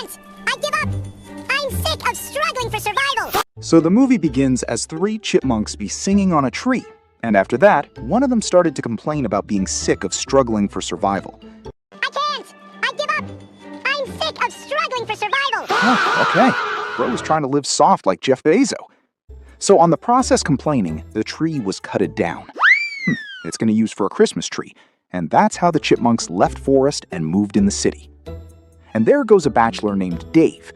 can't! I give up! I'm sick of struggling for survival! So the movie begins as 3 chipmunks be singing on a tree, and after that, one of them started to complain about being sick of struggling for survival. I can't! I give up! I'm sick of struggling for survival! Oh, okay. Bro was trying to live soft like Jeff Bezos. So on the process complaining, the tree was cutted down. It's gonna use for a Christmas tree, and that's how the chipmunks left forest and moved in the city. And there goes a bachelor named Dave.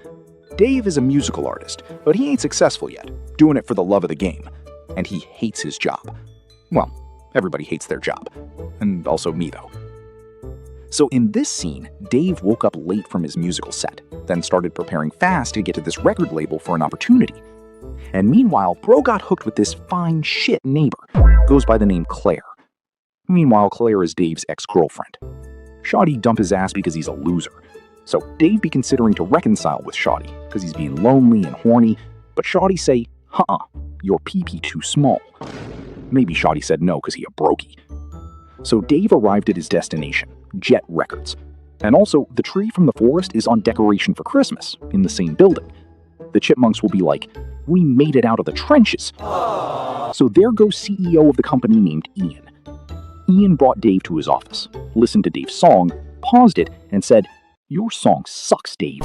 Dave is a musical artist, but he ain't successful yet, doing it for the love of the game. And he hates his job. Well, everybody hates their job. And also me, though. So in this scene, Dave woke up late from his musical set, then started preparing fast to get to this record label for an opportunity. And meanwhile, Bro got hooked with this fine shit neighbor, goes by the name Claire. Meanwhile, Claire is Dave's ex-girlfriend. Shawty dump his ass because he's a loser. So Dave be considering to reconcile with Shawty because he's being lonely and horny, but Shawty say, your pee-pee too small. Maybe Shawty said no because he a brokey. So Dave arrived at his destination, Jet Records. And also, the tree from the forest is on decoration for Christmas, in the same building. The chipmunks will be like, we made it out of the trenches. So there goes CEO of the company named Ian. Ian brought Dave to his office, listened to Dave's song, paused it, and said, your song sucks, Dave.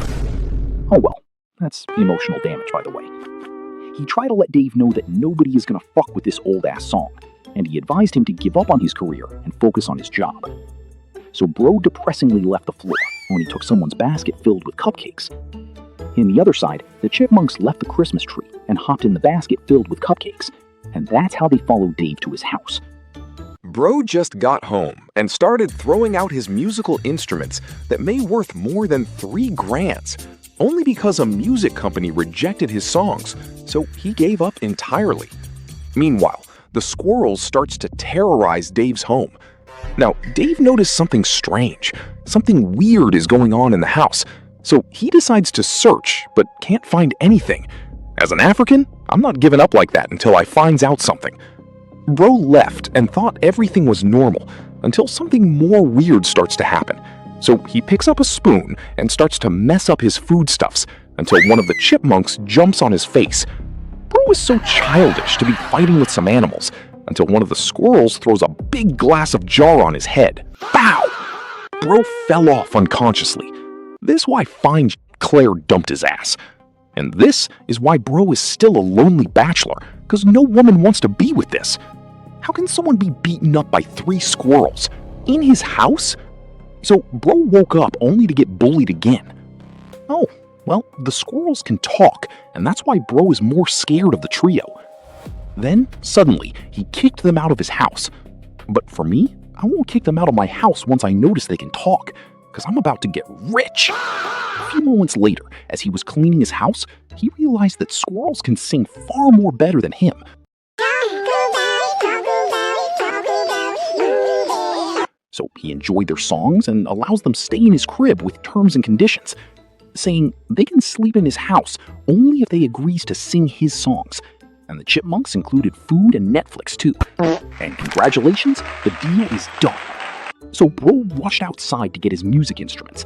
Oh well, that's emotional damage, by the way. He tried to let Dave know that nobody is gonna fuck with this old-ass song, and he advised him to give up on his career and focus on his job. So Bro depressingly left the floor when he took someone's basket filled with cupcakes. In the other side, the chipmunks left the Christmas tree and hopped in the basket filled with cupcakes, and that's how they followed Dave to his house. Bro just got home and started throwing out his musical instruments that may worth more than $3,000, only because a music company rejected his songs, so he gave up entirely. Meanwhile, the squirrels starts to terrorize Dave's home. Now, Dave noticed something strange. Something weird is going on in the house, so he decides to search, but can't find anything. As an African, I'm not giving up like that until I finds out something. Bro left and thought everything was normal until something more weird starts to happen. So he picks up a spoon and starts to mess up his foodstuffs until one of the chipmunks jumps on his face. Bro is so childish to be fighting with some animals until one of the squirrels throws a big glass of jar on his head. Bow! Bro fell off unconsciously. This is why fine Claire dumped his ass. And this is why Bro is still a lonely bachelor, because no woman wants to be with this. How can someone be beaten up by 3 squirrels? In his house? So Bro woke up only to get bullied again. Oh, well, the squirrels can talk, and that's why Bro is more scared of the trio. Then, suddenly, he kicked them out of his house. But for me, I won't kick them out of my house once I notice they can talk, because I'm about to get rich. A few moments later, as he was cleaning his house, he realized that squirrels can sing far more better than him. So he enjoyed their songs and allows them stay in his crib with terms and conditions, saying they can sleep in his house only if they agrees to sing his songs. And the chipmunks included food and Netflix too. And congratulations, the deal is done. So Bro rushed outside to get his music instruments.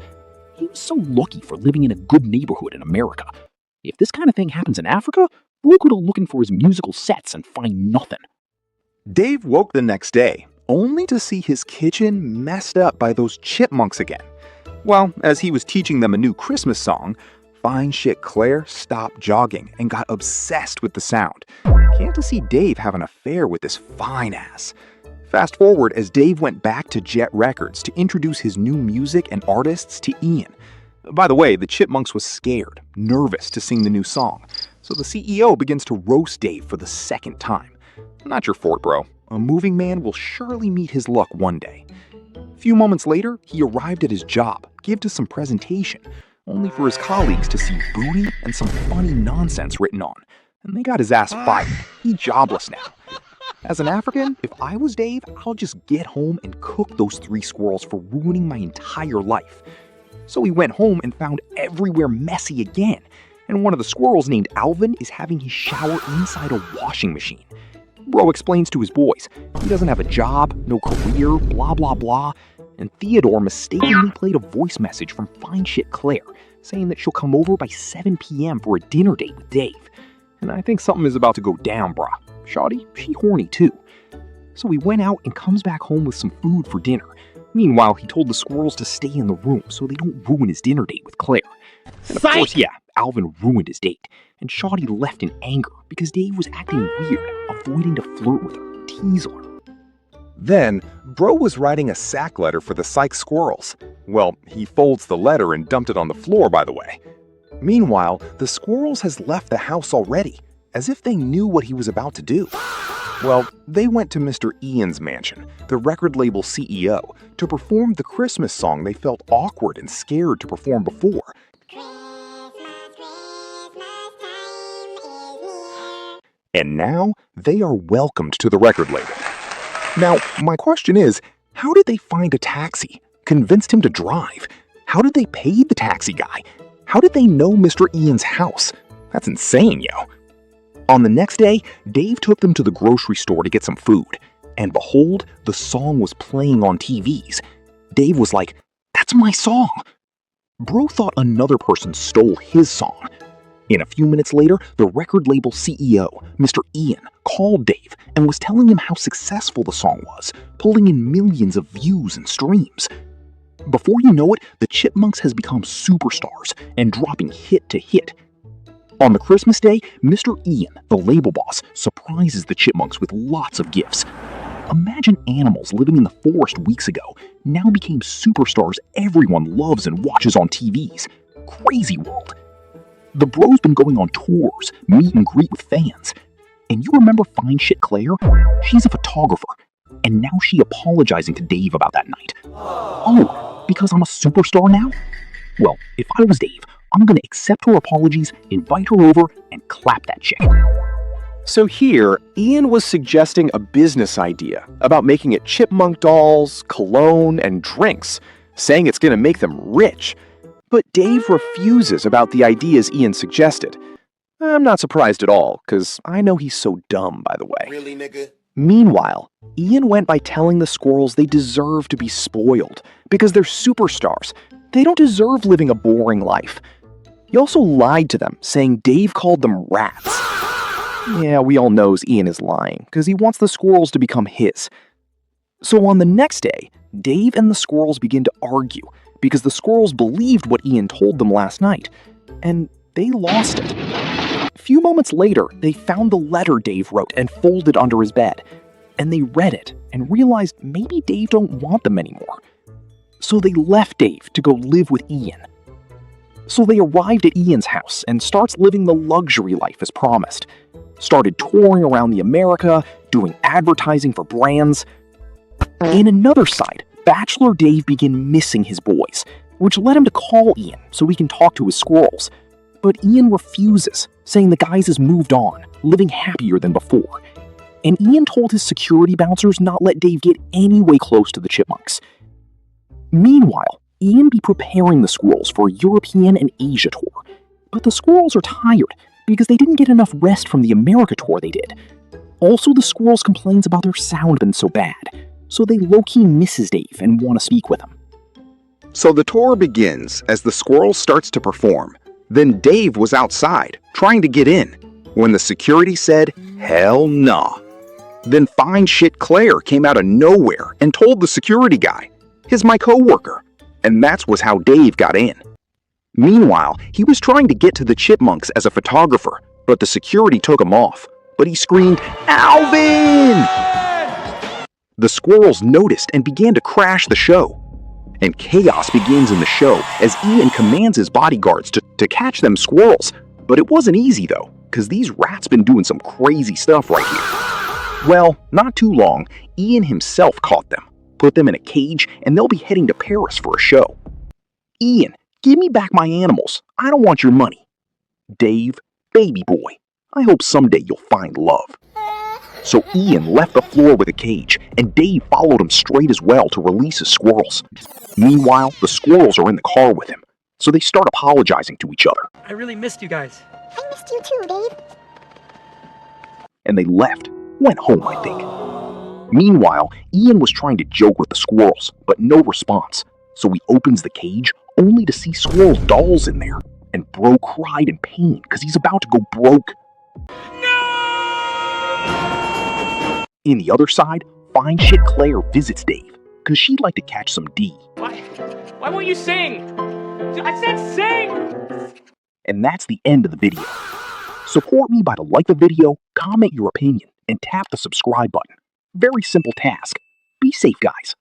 He was so lucky for living in a good neighborhood in America. If this kind of thing happens in Africa, Bro could go looking for his musical sets and find nothing. Dave woke the next day, only to see his kitchen messed up by those chipmunks again. Well, as he was teaching them a new Christmas song, fine shit Claire stopped jogging and got obsessed with the sound. Can't to see Dave have an affair with this fine ass. Fast forward as Dave went back to Jet Records to introduce his new music and artists to Ian. By the way, the Chipmunks was scared, nervous to sing the new song, so the CEO begins to roast Dave for the second time. Not your fort, bro. A moving man will surely meet his luck one day. A few moments later, he arrived at his job, give to some presentation, only for his colleagues to see booty and some funny nonsense written on. And they got his ass fired. He's jobless now. As an African, if I was Dave, I'll just get home and cook those 3 squirrels for ruining my entire life. So he went home and found everywhere messy again, and one of the squirrels named Alvin is having his shower inside a washing machine. Bro explains to his boys he doesn't have a job, no career, blah blah blah, and Theodore mistakenly played a voice message from fine shit Claire, saying that she'll come over by 7 p.m. for a dinner date with Dave. And I think something is about to go down, brah. Shawty, she horny too. So he went out and comes back home with some food for dinner. Meanwhile, he told the squirrels to stay in the room so they don't ruin his dinner date with Claire. And of course, yeah, Alvin ruined his date, and Shawty left in anger because Dave was acting weird, avoiding to flirt with her, tease her. Then, Bro was writing a sack letter for the psych squirrels. Well, he folds the letter and dumped it on the floor, by the way. Meanwhile, the squirrels has left the house already, as if they knew what he was about to do. Well, they went to Mr. Ian's mansion, the record label CEO, to perform the Christmas song they felt awkward and scared to perform before. And now, they are welcomed to the record label. Now, my question is, how did they find a taxi, convinced him to drive? How did they pay the taxi guy? How did they know Mr. Ian's house? That's insane, yo. On the next day, Dave took them to the grocery store to get some food. And behold, the song was playing on TVs. Dave was like, "That's my song." Bro thought another person stole his song. And a few minutes later, the record label CEO, Mr. Ian, called Dave and was telling him how successful the song was, pulling in millions of views and streams. Before you know it, the Chipmunks has become superstars and dropping hit to hit. On the Christmas day, Mr. Ian, the label boss, surprises the Chipmunks with lots of gifts. Imagine animals living in the forest weeks ago now became superstars everyone loves and watches on TVs. Crazy world. The bro's been going on tours, meet and greet with fans. And you remember Fine Shit Claire? She's a photographer. And now she apologizing to Dave about that night. Oh, because I'm a superstar now? Well, if I was Dave, I'm gonna accept her apologies, invite her over, and clap that chick. So here, Ian was suggesting a business idea about making it chipmunk dolls, cologne, and drinks, saying it's gonna make them rich. But Dave refuses about the ideas Ian suggested. I'm not surprised at all, because I know he's so dumb, by the way. Really, nigga? Meanwhile, Ian went by telling the squirrels they deserve to be spoiled, because they're superstars. They don't deserve living a boring life. He also lied to them, saying Dave called them rats. Yeah, we all know Ian is lying, because he wants the squirrels to become his. So on the next day, Dave and the squirrels begin to argue, because the squirrels believed what Ian told them last night, and they lost it. A few moments later, they found the letter Dave wrote and folded under his bed, and they read it and realized maybe Dave don't want them anymore. So they left Dave to go live with Ian. So they arrived at Ian's house and starts living the luxury life as promised. Started touring around the America, doing advertising for brands. In another side, Bachelor Dave began missing his boys, which led him to call Ian so he can talk to his squirrels. But Ian refuses, saying the guys has moved on, living happier than before. And Ian told his security bouncers not let Dave get any way close to the Chipmunks. Meanwhile, Ian be preparing the squirrels for a European and Asia tour. But the squirrels are tired because they didn't get enough rest from the America tour they did. Also, the squirrels complains about their sound been so bad, so they low-key misses Dave and want to speak with him. So the tour begins as the squirrel starts to perform. Then Dave was outside, trying to get in, when the security said, "Hell nah." Then Fine Shit Claire came out of nowhere and told the security guy, "He's my coworker." And that was how Dave got in. Meanwhile, he was trying to get to the Chipmunks as a photographer, but the security took him off. But he screamed, "Alvin!" The squirrels noticed and began to crash the show. And chaos begins in the show as Ian commands his bodyguards to catch them squirrels. But it wasn't easy though, because these rats been doing some crazy stuff right here. Well, not too long, Ian himself caught them, put them in a cage, and they'll be heading to Paris for a show. "Ian, give me back my animals. I don't want your money." "Dave, baby boy, I hope someday you'll find love." So Ian left the floor with a cage, and Dave followed him straight as well to release his squirrels. Meanwhile, the squirrels are in the car with him, so they start apologizing to each other. I really missed you guys. I missed you too, Dave. And they left, went home, I think. Meanwhile, Ian was trying to joke with the squirrels, but no response, so he opens the cage, only to see Squirrel's dolls in there, and Bro cried in pain because he's about to go broke. No! In the other side, Fine Shit Claire visits Dave because she'd like to catch some D. Why won't you sing? I said sing! And that's the end of the video. Support me by to like the video, comment your opinion, and tap the subscribe button. Very simple task. Be safe, guys.